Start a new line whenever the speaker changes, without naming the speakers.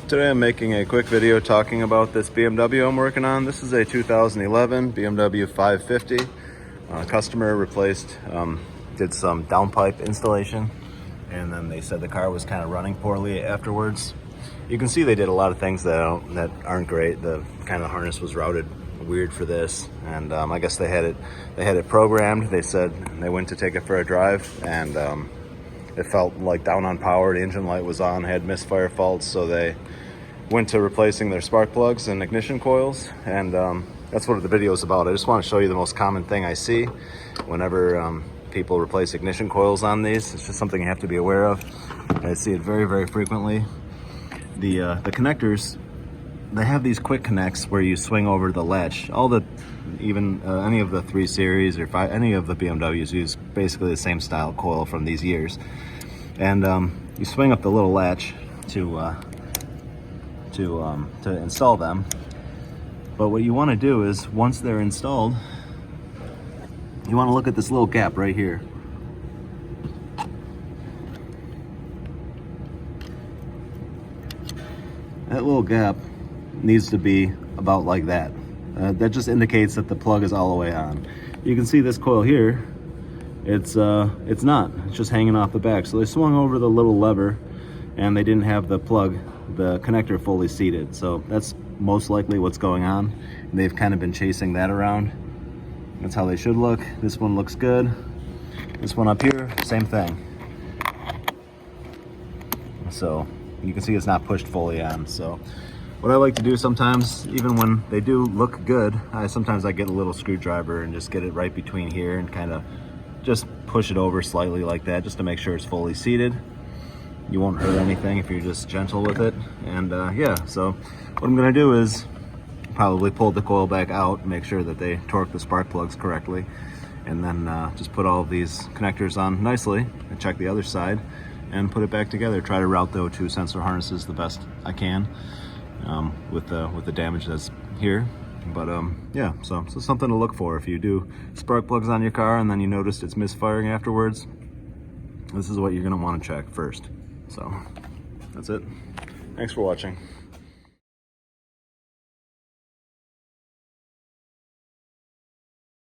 Today I'm making a quick video talking about this BMW I'm working on. This is a 2011 BMW 550. Customer replaced, did some downpipe installation, and then they said the car was kind of running poorly afterwards. You can see they did a lot of things that aren't great. The kind of harness was routed weird for this, and I guess they had it programmed. They said they went to take it for a drive, and it felt like down on power. The engine light was on, had misfire faults, so they went to replacing their spark plugs and ignition coils, and that's what the video is about. I just want to show you the most common thing I see whenever people replace ignition coils on these. It's just something you have to be aware of. I see it very, very frequently. The connectors, they have these quick connects where you swing over the latch. Any of the 3 Series or 5, any of the BMWs use basically the same style coil from these years, and you swing up the little latch to install them. But what you want to do is, once they're installed, you want to look at this little gap right here. That little gap needs to be about like that. That just indicates that the plug is all the way on. You can see this coil here, it's not. It's just hanging off the back. So they swung over the little lever and they didn't have the connector fully seated. So that's most likely what's going on. And they've kind of been chasing that around. That's how they should look. This one looks good. This one up here, same thing. So you can see it's not pushed fully on. So what I like to do sometimes, even when they do look good, sometimes I get a little screwdriver and just get it right between here and kind of just push it over slightly like that, just to make sure it's fully seated. You won't hurt anything if you're just gentle with it. And yeah, so what I'm gonna do is probably pull the coil back out, make sure that they torque the spark plugs correctly, and then just put all of these connectors on nicely and check the other side and put it back together. Try to route the O2 sensor harnesses the best I can with the damage that's here. But yeah, so something to look for if you do spark plugs on your car and then you notice it's misfiring afterwards. This is what you're gonna want to check first. So that's it. Thanks for watching.